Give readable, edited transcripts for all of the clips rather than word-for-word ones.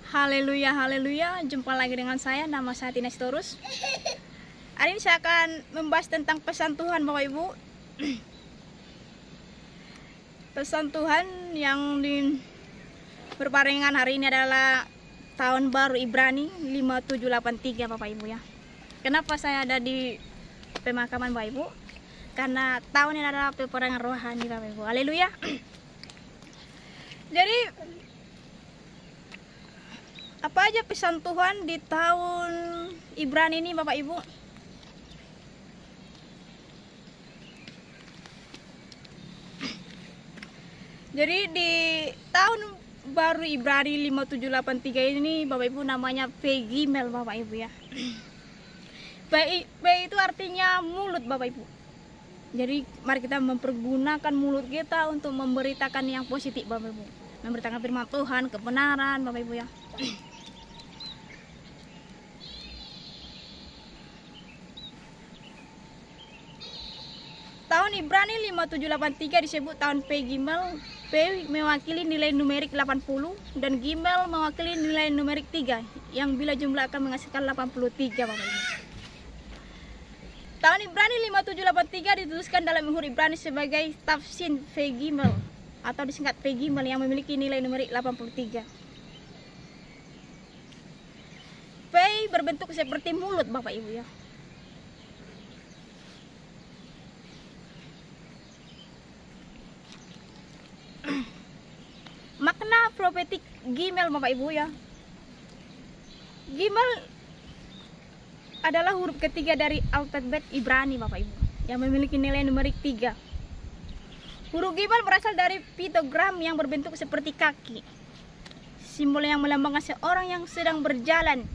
Haleluya, haleluya. Jumpa lagi dengan saya, nama saya Tina Sitorus. Hari ini saya akan membahas tentang pesan Tuhan, Bapak Ibu. Pesan Tuhan yang berbarengan hari ini adalah tahun baru Ibrani 5783, Bapak Ibu ya. Kenapa saya ada di pemakaman, Bapak Ibu? Karena tahun ini adalah peperangan rohani, Bapak Ibu. Haleluya. Jadi apa aja pesan Tuhan di tahun Ibrani ini, Bapak Ibu? Jadi di tahun baru Ibrani 5783 ini, Bapak Ibu, namanya Pegimel, Bapak Ibu ya. P itu artinya mulut, Bapak Ibu. Jadi mari kita mempergunakan mulut kita untuk memberitakan yang positif, Bapak Ibu. Memberitakan firman Tuhan, kebenaran, Bapak Ibu ya. Tahun Ibrani 5783 disebut tahun P Gimel. P mewakili nilai numerik 80 dan Gimel mewakili nilai numerik 3 yang bila jumlah akan menghasilkan 83, Bapak Ibu. Tahun Ibrani 5783 dituliskan dalam huruf Ibrani sebagai tafsir P Gimel atau disingkat P Gimel yang memiliki nilai numerik 83. P berbentuk seperti mulut, Bapak Ibu ya. Makna profetik Gimel, Bapak Ibu ya. Gimel adalah huruf ketiga dari alfabet Ibrani, Bapak Ibu, yang memiliki nilai numerik 3. Huruf Gimel berasal dari piktogram yang berbentuk seperti kaki, simbol yang melambangkan seorang yang sedang berjalan.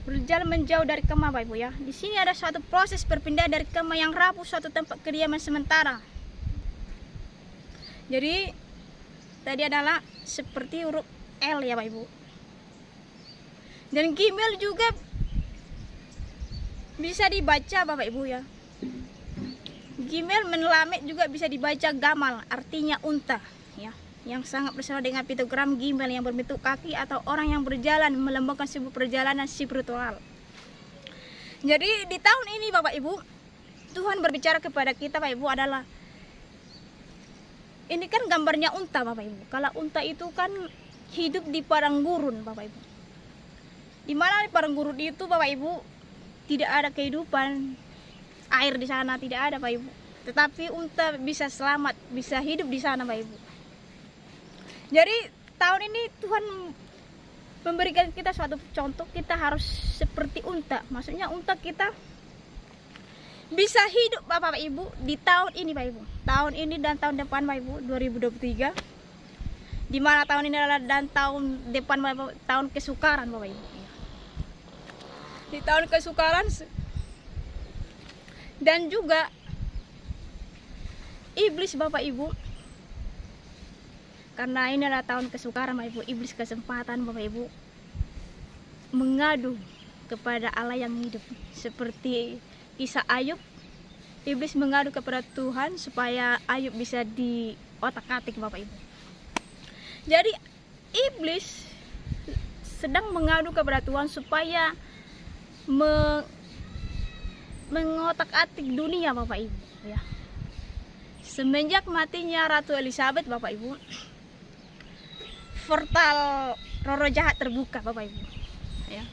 Berjalan menjauh dari kemah, Bapak Ibu ya. Di sini ada suatu proses perpindahan dari kemah yang rapuh suatu tempat kediaman sementara. Jadi tadi adalah seperti huruf L ya, Bapak Ibu. Dan Gimel juga bisa dibaca, Bapak Ibu ya. Gimel menelamet juga bisa dibaca gamal, artinya unta ya, yang sangat bersama dengan piktogram Gimel yang berbentuk kaki atau orang yang berjalan, melambangkan sebuah perjalanan spiritual. Jadi di tahun ini, Bapak Ibu, Tuhan berbicara kepada kita, Bapak Ibu, adalah ini kan gambarnya unta, Bapak Ibu. Kalau unta itu kan hidup di padang gurun, Bapak Ibu. Di mana di padang gurun itu, Bapak Ibu, tidak ada kehidupan, air di sana tidak ada, Bapak Ibu. Tetapi unta bisa selamat, bisa hidup di sana, Bapak Ibu. Jadi tahun ini Tuhan memberikan kita suatu contoh, kita harus seperti unta. Maksudnya unta kita bisa hidup, Bapak Ibu, di tahun ini, Bapak Ibu. Tahun ini dan tahun depan, Bapak Ibu, 2023. Di mana tahun ini adalah dan tahun depan, Bapak Ibu, tahun kesukaran, Bapak Ibu. Di tahun kesukaran dan juga iblis, Bapak Ibu. Karena ini adalah tahun kesukaran, Bapak Ibu, iblis kesempatan, Bapak Ibu, mengadu kepada Allah yang hidup. Seperti kisah Ayub, iblis mengadu kepada Tuhan supaya Ayub bisa diotak-atik, Bapak Ibu. Jadi iblis sedang mengadu kepada Tuhan supaya mengotak-atik dunia, Bapak Ibu ya. Semenjak matinya Ratu Elizabeth, Bapak Ibu, portal roh jahat terbuka, Bapak Ibu ya.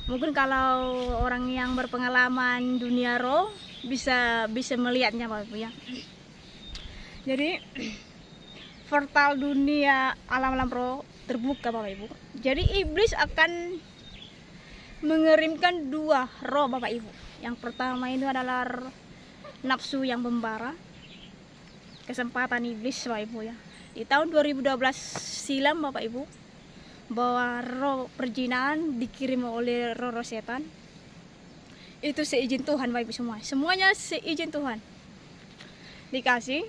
Mungkin kalau orang yang berpengalaman dunia roh bisa melihatnya, Bapak Ibu ya. Jadi portal dunia alam-alam roh terbuka, Bapak Ibu. Jadi iblis akan mengirimkan dua roh, Bapak Ibu. Yang pertama itu adalah nafsu yang membara, kesempatan iblis, Bapak Ibu ya. Di tahun 2012 silam, Bapak Ibu, bahwa roh perjinahan dikirim oleh roh setan. Itu seizin Tuhan, Bapak Ibu semua. Semuanya seizin Tuhan. Dikasih.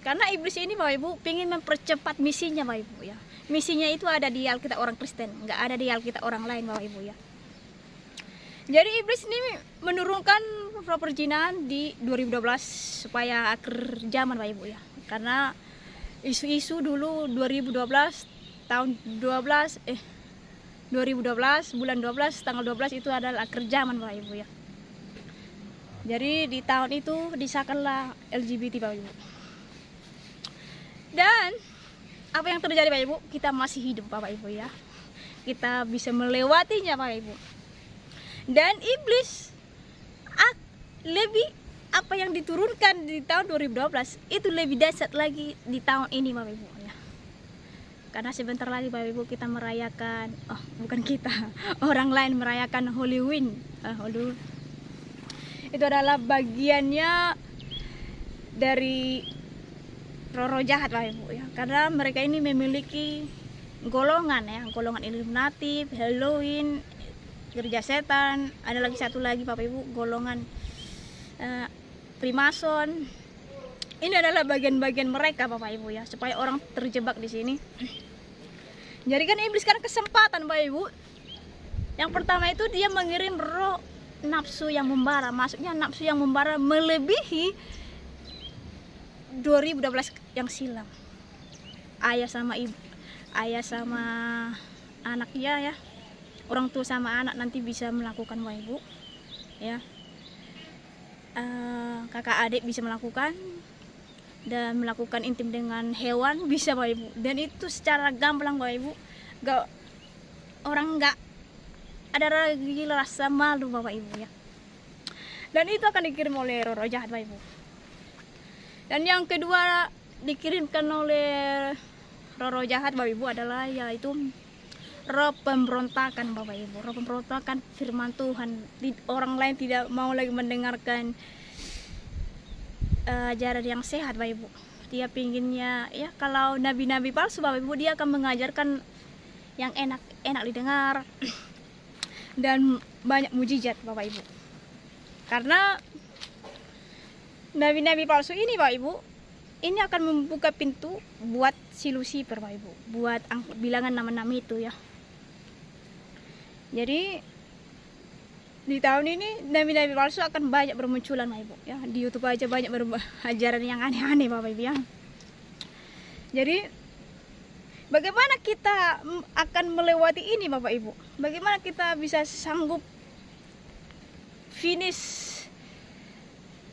Karena iblis ini, Bapak Ibu, ingin mempercepat misinya, Bapak Ibu ya. Misinya itu ada di Alkitab orang Kristen, nggak ada di Alkitab orang lain, Bapak Ibu ya. Jadi iblis ini menurunkan roh perjinahan di 2012 supaya akhir zaman Pak Ibu ya. Karena isu-isu dulu 2012 tahun 2012 bulan 12 tanggal 12 itu adalah akhir zaman Pak Ibu ya. Jadi di tahun itu disahkanlah LGBT Pak Ibu. Dan apa yang terjadi Pak Ibu? Kita masih hidup Bapak Ibu ya. Kita bisa melewatinya Pak Ibu. Dan iblis lebih apa yang diturunkan di tahun 2012 itu lebih dahsyat lagi di tahun ini Bapak Ibu ya. Karena sebentar lagi Bapak Ibu kita merayakan, bukan kita, orang lain merayakan Halloween. Itu adalah bagiannya dari roh-roh jahat Bapak Ibu ya. Karena mereka ini memiliki golongan ya, golongan Illuminati, Halloween, gereja setan, ada lagi satu lagi Bapak Ibu golongan Freemason. Ini adalah bagian-bagian mereka Bapak Ibu ya, supaya orang terjebak di sini. Jadi kan iblis kan kesempatan Bapak Ibu. Yang pertama itu dia mengirim roh nafsu yang membara, maksudnya nafsu yang membara melebihi 2012 yang silam. Ayah sama anaknya ya. Orang tua sama anak nanti bisa melakukan Bapak Ibu ya. Kakak adik bisa melakukan, dan melakukan intim dengan hewan bisa Bapak Ibu. Dan itu secara gamblang Bapak Ibu, orang nggak ada lagi rasa malu Bapak Ibu ya. Dan itu akan dikirim oleh roh jahat Bapak Ibu. Dan yang kedua dikirimkan oleh roh jahat Bapak Ibu adalah yaitu roh pemberontakan Bapak Ibu. Roh pemberontakan firman Tuhan. Orang lain tidak mau lagi mendengarkan ajaran yang sehat Bapak Ibu. Dia pinginnya ya, kalau nabi-nabi palsu Bapak Ibu, dia akan mengajarkan yang enak didengar dan banyak mujizat Bapak Ibu. Karena nabi-nabi palsu ini Bapak Ibu, ini akan membuka pintu buat si Lucifer Bapak Ibu, buat bilangan nama-nama itu ya. Jadi di tahun ini nabi-nabi palsu akan banyak bermunculan Bapak Ibu ya. Di YouTube aja banyak ajaran yang aneh-aneh Bapak Ibu ya. Jadi bagaimana kita akan melewati ini Bapak Ibu? Bagaimana kita bisa sanggup finish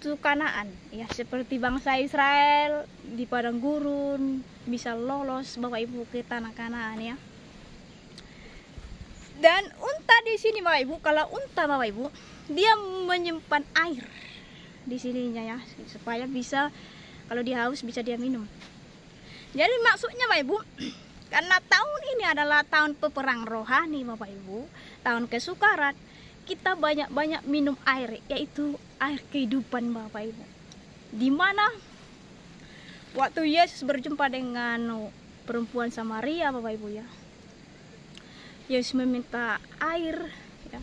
to Kanaan ya, seperti bangsa Israel di padang gurun bisa lolos Bapak Ibu ke tanah Kanaan ya. Dan unta di sini Bapak Ibu, kalau unta Bapak Ibu, dia menyimpan air di sininya ya, supaya bisa kalau dia haus bisa dia minum. Jadi maksudnya Bapak Ibu, karena tahun ini adalah tahun peperang rohani Bapak Ibu, tahun kesukaran, kita banyak-banyak minum air, yaitu air kehidupan Bapak Ibu. Dimana waktu Yesus berjumpa dengan perempuan Samaria Bapak Ibu ya, Yesus meminta air ya.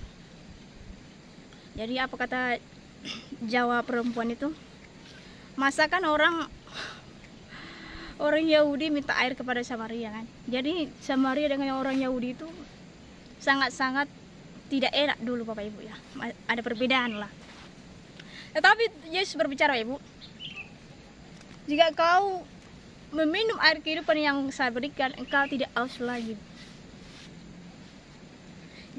Jadi apa kata jawab perempuan itu? Masakan orang Yahudi minta air kepada Samaria kan. Jadi Samaria dengan orang Yahudi itu sangat-sangat tidak enak dulu Bapak Ibu ya. Ada perbedaan lah. Tetapi Yesus berbicara Bapak Ibu, jika kau meminum air kehidupan yang saya berikan, engkau tidak haus lagi.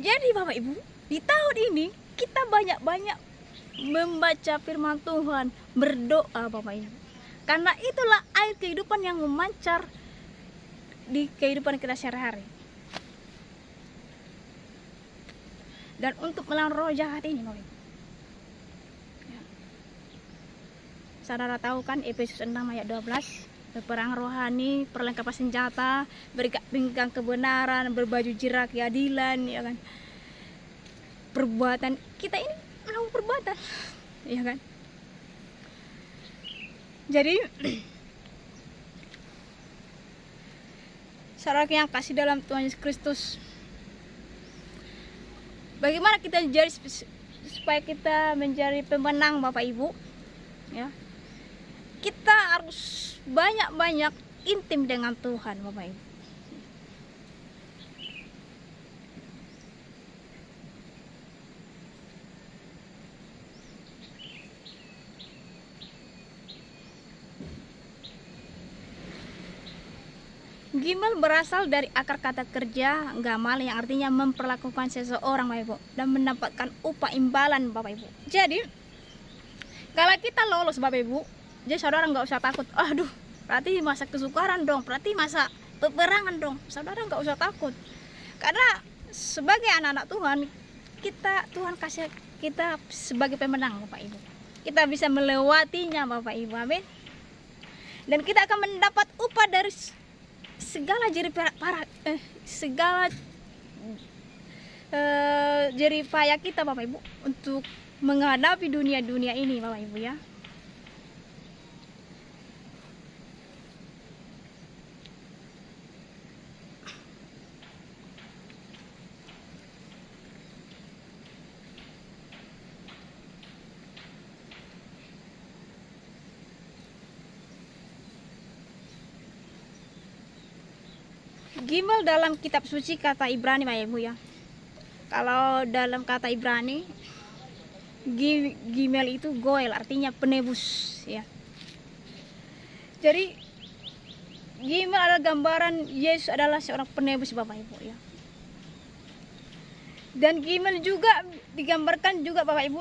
Jadi Bapak Ibu, di tahun ini kita banyak-banyak membaca firman Tuhan, berdoa Bapak Ibu. Karena itulah air kehidupan yang memancar di kehidupan kita sehari-hari. Dan untuk melawan roh jahat ini Bapak Ibu ya. Saudara tahu kan Efesus 6 ayat 12, berperang rohani, perlengkapan senjata, berikat pinggang kebenaran, berbaju jirah keadilan ya kan. Perbuatan kita ini melakukan perbuatan ya kan. Jadi saudara yang kasih dalam Tuhan Yesus Kristus, bagaimana kita jadi supaya kita menjadi pemenang Bapak Ibu ya? Kita harus banyak-banyak intim dengan Tuhan Bapak Ibu. Gimal berasal dari akar kata kerja gamal yang artinya memperlakukan seseorang Bapak Ibu dan mendapatkan upah imbalan Bapak Ibu. Jadi kalau kita lolos Bapak Ibu, jadi saudara nggak usah takut. Aduh, berarti masa kesukaran dong, berarti masa peperangan dong. Saudara nggak usah takut. Karena sebagai anak-anak Tuhan, Tuhan kasih kita sebagai pemenang Bapak Ibu. Kita bisa melewatinya Bapak Ibu. Amin. Dan kita akan mendapat upah dari segala jerih payah kita Bapak Ibu untuk menghadapi dunia ini Bapak Ibu ya. Gimal dalam kitab suci kata Ibrani Bapak Ibu ya. Kalau dalam kata Ibrani Gimel itu goel artinya penebus ya. Jadi Gimel adalah gambaran Yesus adalah seorang penebus Bapak Ibu ya. Dan Gimel juga digambarkan juga Bapak Ibu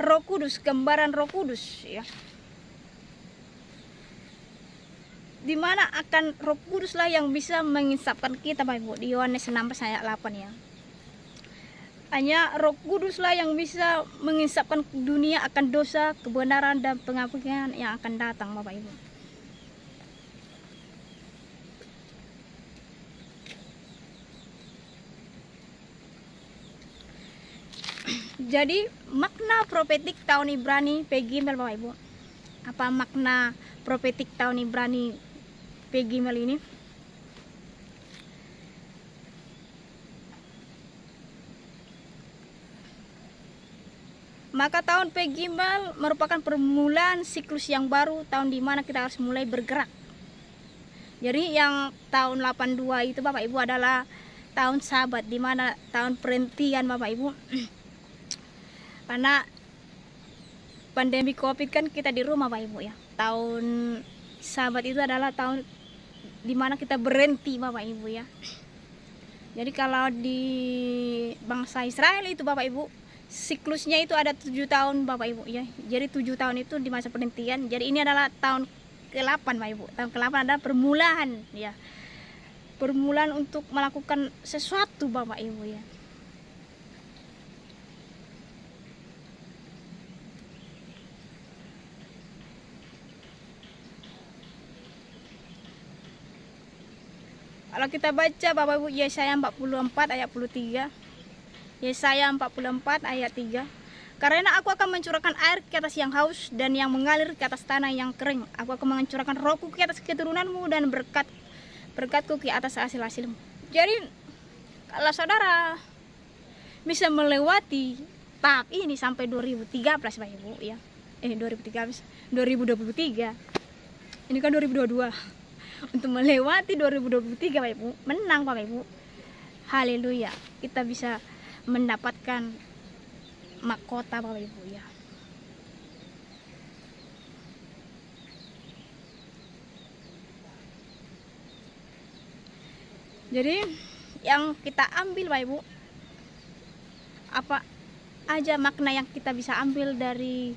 Roh Kudus, gambaran Roh Kudus ya. Di mana akan Roh Kudus lah yang bisa menginsapkan kita Bapak Ibu di Yohanes 16 ayat 8 ya. Hanya Roh Kudus lah yang bisa menginsapkan dunia akan dosa, kebenaran dan pengampunan yang akan datang Bapak Ibu. Jadi makna profetik tahun Ibrani P-Gimel Bapak Ibu. Apa makna profetik tahun Ibrani P-Gimel ini? Maka tahun P-Gimel merupakan permulaan siklus yang baru, tahun dimana kita harus mulai bergerak. Jadi yang tahun 82 itu Bapak Ibu adalah tahun Sabat, dimana tahun perhentian Bapak Ibu. Karena pandemi Covid kan kita di rumah Bapak Ibu ya. Tahun Sabat itu adalah tahun dimana kita berhenti Bapak Ibu ya. Jadi kalau di bangsa Israel itu Bapak Ibu siklusnya itu ada 7 tahun Bapak Ibu ya. Jadi 7 tahun itu di masa perhentian. Jadi ini adalah tahun ke-8 Bapak Ibu. Tahun ke-8 adalah permulaan ya. Permulaan untuk melakukan sesuatu Bapak Ibu ya. Kalau kita baca Bapak Ibu Yesaya 44 ayat 23. Yesaya 44 ayat 3. Karena aku akan mencurahkan air ke atas yang haus dan yang mengalir ke atas tanah yang kering. Aku akan mencurahkan rohku ke atas keturunanmu dan berkatku ke atas hasil-hasilmu. Jadi kalau saudara bisa melewati tahap ini sampai 2013 Bapak Ibu ya. 2023. Ini kan 2022. Untuk melewati 2023 Bapak Ibu, menang Bapak Ibu. Haleluya. Kita bisa mendapatkan mahkota Bapak Ibu ya. Jadi yang kita ambil Bapak Ibu, apa aja makna yang kita bisa ambil dari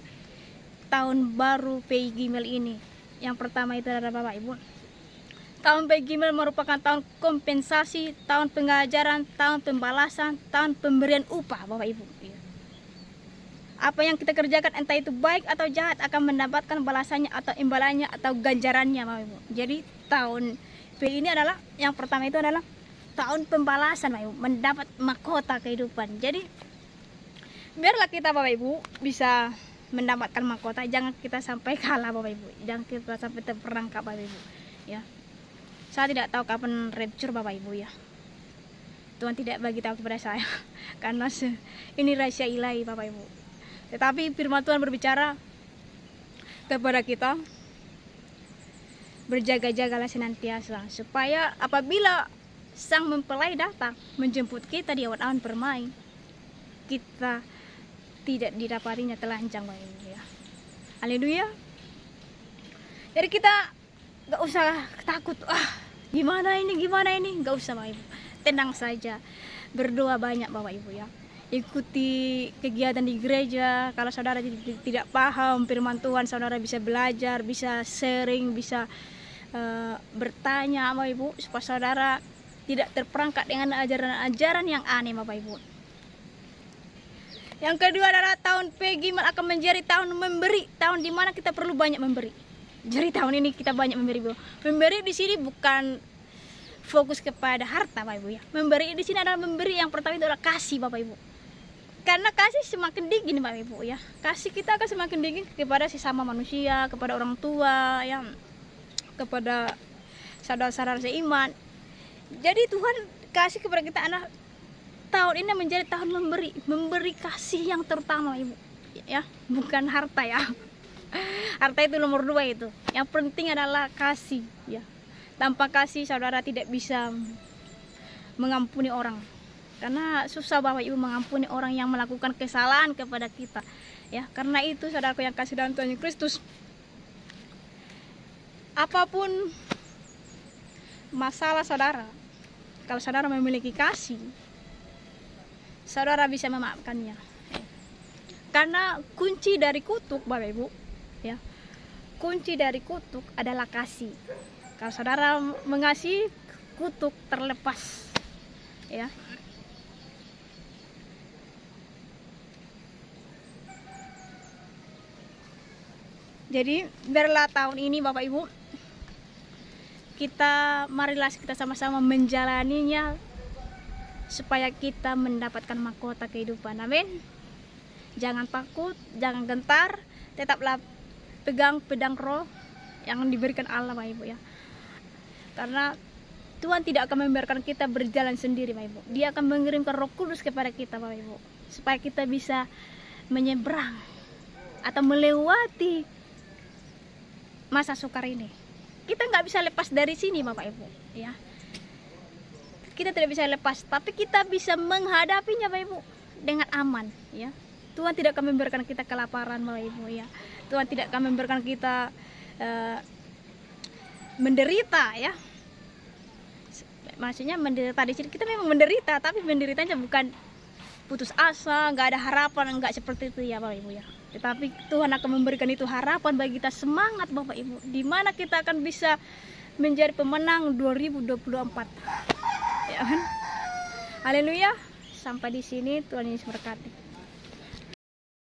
tahun baru P-Gimel ini. Yang pertama itu adalah Bapak Ibu, tahun P-Gimel merupakan tahun kompensasi, tahun pengajaran, tahun pembalasan, tahun pemberian upah Bapak Ibu. Apa yang kita kerjakan entah itu baik atau jahat akan mendapatkan balasannya atau imbalannya atau ganjarannya Bapak Ibu. Jadi tahun P ini adalah yang pertama itu adalah tahun pembalasan Bapak Ibu, mendapat mahkota kehidupan. Jadi biarlah kita Bapak Ibu bisa mendapatkan mahkota, jangan kita sampai kalah Bapak Ibu, jangan kita sampai terperangkap Bapak Ibu ya. Saya tidak tahu kapan rapture Bapak Ibu ya. Tuhan tidak bagi tahu kepada saya karena ini rahasia ilahi Bapak Ibu. Tetapi firman Tuhan berbicara kepada kita, berjaga-jagalah senantiasa supaya apabila sang mempelai datang menjemput kita di awan-awan permai, kita tidak didapatinya telanjang Bapak Ibu ya. Haleluya. Jadi kita nggak usah takut, gimana ini, nggak usah Bapak Ibu, tenang saja, berdoa banyak Bapak Ibu ya. Ikuti kegiatan di gereja. Kalau saudara tidak paham firman Tuhan, saudara bisa belajar, bisa sharing, bisa bertanya Bapak Ibu, supaya saudara tidak terperangkap dengan ajaran-ajaran yang aneh Bapak Ibu. Yang kedua adalah tahun Peggy akan menjadi tahun memberi, tahun dimana kita perlu banyak memberi. Jadi tahun ini kita banyak memberi Bu. Memberi di sini bukan fokus kepada harta Bapak Ibu ya. Memberi di sini adalah memberi yang pertama itu adalah kasih Bapak Ibu. Karena kasih semakin dingin Bapak Ibu ya. Kasih kita akan semakin dingin kepada sesama manusia, kepada orang tua ya, kepada saudara-saudara seiman. Jadi Tuhan kasih kepada kita anak tahun ini menjadi tahun memberi kasih yang terutama Ibu ya, bukan harta ya. Harta itu nomor 2 itu. Yang penting adalah kasih ya. Tanpa kasih saudara tidak bisa mengampuni orang. Karena susah Bapak Ibu mengampuni orang yang melakukan kesalahan kepada kita ya. Karena itu saudaraku yang kasih dalam Tuhan Yesus Kristus, apapun masalah saudara, kalau saudara memiliki kasih, saudara bisa memaafkannya. Karena kunci dari kutuk Bapak Ibu ya, kunci dari kutuk adalah kasih. Kalau saudara mengasihi, kutuk terlepas ya. Jadi biarlah tahun ini Bapak Ibu, marilah kita sama-sama menjalaninya supaya kita mendapatkan mahkota kehidupan. Amin. Jangan takut, jangan gentar, tetaplah pegang pedang roh yang diberikan Allah Bapak Ibu ya. Karena Tuhan tidak akan membiarkan kita berjalan sendiri Bapak Ibu. Dia akan mengirimkan Roh Kudus kepada kita Bapak Ibu, supaya kita bisa menyeberang atau melewati masa sukar ini. Kita nggak bisa lepas dari sini Bapak Ibu ya. Kita tidak bisa lepas, tapi kita bisa menghadapinya Bapak Ibu dengan aman ya. Tuhan tidak akan membiarkan kita kelaparan Bapak Ibu ya. Tuhan tidak akan membiarkan kita menderita ya. Maksudnya menderita di sini kita memang menderita, tapi menderitanya bukan putus asa, nggak ada harapan, nggak seperti itu ya Bapak Ibu ya. Tetapi Tuhan akan memberikan itu harapan bagi kita, semangat Bapak Ibu, di mana kita akan bisa menjadi pemenang 2024. Ya kan? Haleluya. Sampai di sini, Tuhan Yesus berkati.